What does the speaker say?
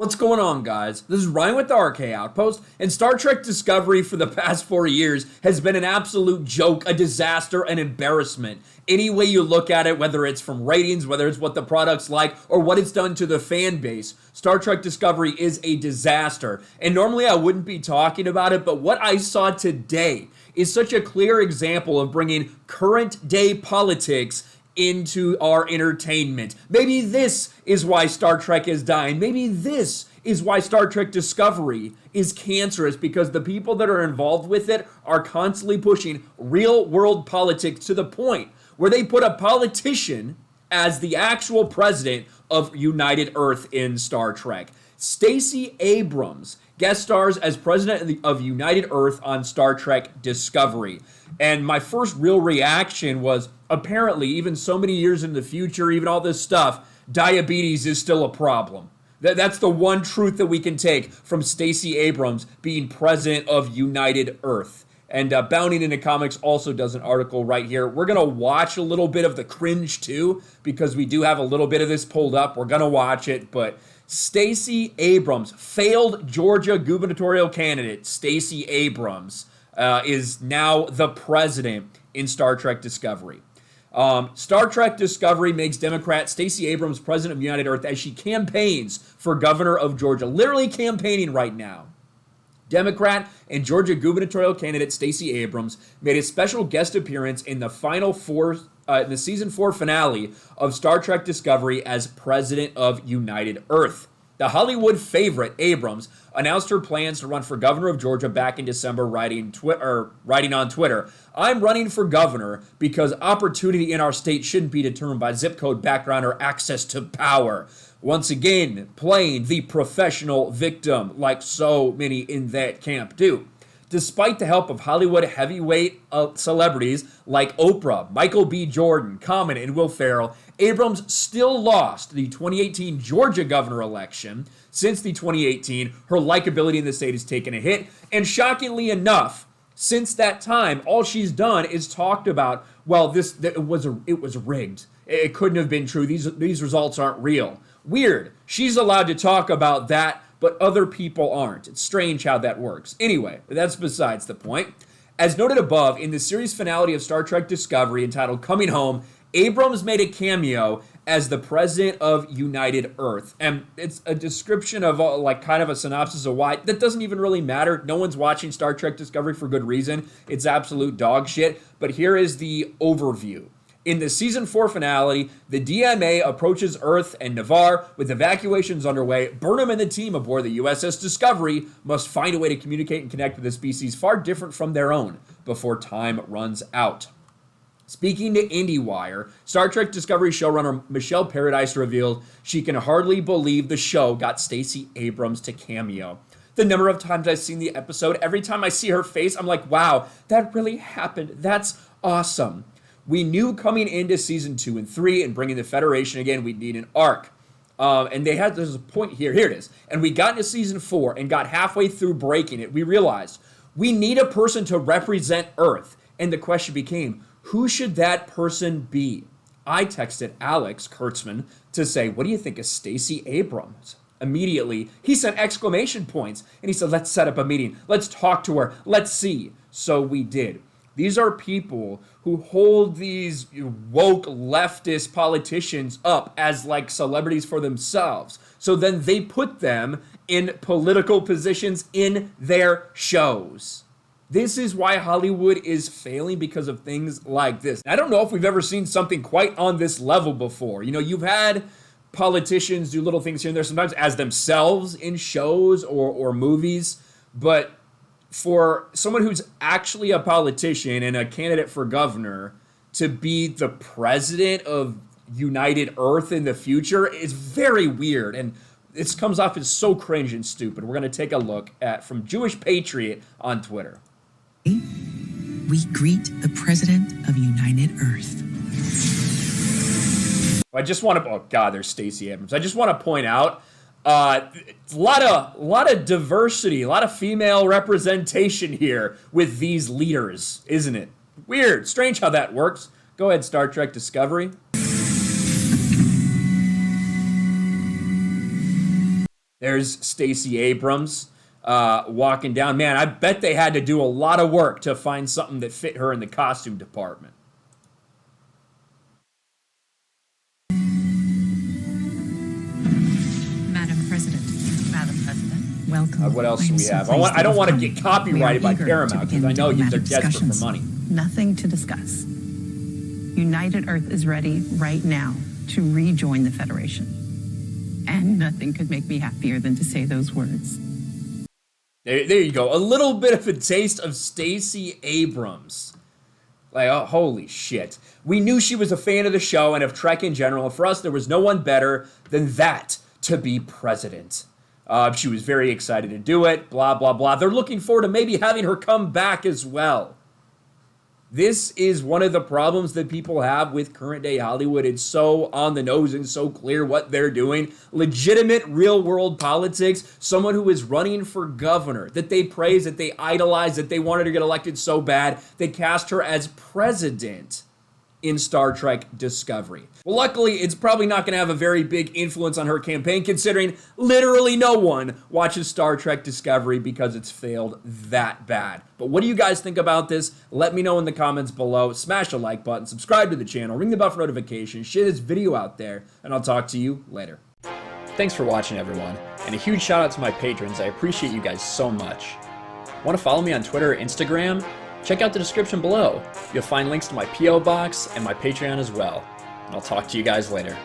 What's going on, guys? This is Ryan with the RK Outpost, and Star Trek Discovery for the past 4 years has been an absolute joke, a disaster, an embarrassment. Any way you look at it, whether it's from ratings, whether it's what the product's like, or what it's done to the fan base, Star Trek Discovery is a disaster. And normally I wouldn't be talking about it, but what I saw today is such a clear example of bringing current day politics into our entertainment. Maybe this is why Star Trek is dying. Maybe this is why Star Trek Discovery is cancerous, because the people that are involved with it are constantly pushing real world politics to the point where they put a politician as the actual president of United Earth in Star Trek. Stacey Abrams guest stars as president of United Earth on Star Trek Discovery. And my first real reaction was, apparently, even so many years in the future, even all this stuff, diabetes is still a problem. That's the one truth that we can take from Stacey Abrams being president of United Earth. And Bounding into Comics also does an article right here. We're going to watch a little bit of the cringe too, because we do have a little bit of this pulled up. We're going to watch it, but Stacey Abrams, failed Georgia gubernatorial candidate Stacey Abrams, is now the president in Star Trek Discovery. Star Trek Discovery makes Democrat Stacey Abrams president of United Earth as she campaigns for governor of Georgia. Literally campaigning right now. Democrat and Georgia gubernatorial candidate Stacey Abrams made a special guest appearance in the in the season 4 finale of Star Trek Discovery as president of United Earth. The Hollywood favorite Abrams announced her plans to run for governor of Georgia back in December, writing on Twitter, "I'm running for governor because opportunity in our state shouldn't be determined by zip code, background, or access to power." Once again, playing the professional victim like so many in that camp do. Despite the help of Hollywood heavyweight celebrities like Oprah, Michael B. Jordan, Common, and Will Ferrell, Abrams still lost the 2018 Georgia governor election. Since the 2018, her likability in the state has taken a hit, and shockingly enough, since that time, all she's done is talked about, well, it was rigged. It couldn't have been true. These results aren't real. Weird. She's allowed to talk about that, but other people aren't. It's strange how that works. Anyway, that's besides the point. As noted above, in the series finale of Star Trek Discovery entitled Coming Home, Abrams made a cameo as the president of United Earth. And it's a description of kind of a synopsis of why. That doesn't even really matter. No one's watching Star Trek Discovery for good reason. It's absolute dog shit. But here is the overview. In the season 4 finale, the DMA approaches Earth and Navarre with evacuations underway. Burnham and the team aboard the USS Discovery must find a way to communicate and connect with a species far different from their own before time runs out. Speaking to IndieWire, Star Trek Discovery showrunner Michelle Paradise revealed she can hardly believe the show got Stacey Abrams to cameo. The number of times I've seen the episode, every time I see her face, I'm like, wow, that really happened. That's awesome. We knew coming into season 2 and 3 and bringing the Federation again, we'd need an arc. And there's a point here. Here it is. And we got into season 4 and got halfway through breaking it. We realized we need a person to represent Earth. And the question became, who should that person be? I texted Alex Kurtzman to say, what do you think of Stacey Abrams? Immediately, he sent exclamation points. And he said, let's set up a meeting. Let's talk to her. Let's see. So we did. These are people who hold these woke leftist politicians up as like celebrities for themselves. So then they put them in political positions in their shows. This is why Hollywood is failing, because of things like this. I don't know if we've ever seen something quite on this level before. You know, you've had politicians do little things here and there, sometimes as themselves in shows or movies, but for someone who's actually a politician and a candidate for governor to be the president of United Earth in the future is very weird. And this comes off as so cringe and stupid. We're going to take a look at from Jewish Patriot on Twitter. We greet the president of United Earth. I just want to, oh God, there's Stacey Abrams. I just want to point out, a lot of diversity, a lot of female representation here with these leaders, isn't it? Weird, strange how that works. Go ahead, Star Trek Discovery. There's Stacey Abrams walking down. Man, I bet they had to do a lot of work to find something that fit her in the costume department. Welcome. What else do we have? I don't want to get copyrighted by Paramount because I know they're desperate for money. Nothing to discuss. United Earth is ready right now to rejoin the Federation. And nothing could make me happier than to say those words. There you go. A little bit of a taste of Stacey Abrams. Like, oh, holy shit. We knew she was a fan of the show and of Trek in general. For us, there was no one better than that to be president. She was very excited to do it, blah, blah, blah. They're looking forward to maybe having her come back as well. This is one of the problems that people have with current day Hollywood. It's so on the nose and so clear what they're doing. Legitimate real world politics, someone who is running for governor, that they praise, that they idolize, that they wanted to get elected so bad, they cast her as president in Star Trek Discovery. Well, luckily, it's probably not going to have a very big influence on her campaign, considering literally no one watches Star Trek Discovery because it's failed that bad. But what do you guys think about this? Let me know in the comments below. Smash the like button, subscribe to the channel, ring the bell for notifications, share this video out there, and I'll talk to you later. Thanks for watching, everyone, and a huge shout out to my patrons. I appreciate you guys so much. Want to follow me on Twitter or Instagram? Check out the description below. You'll find links to my P.O. box and my Patreon as well. And I'll talk to you guys later.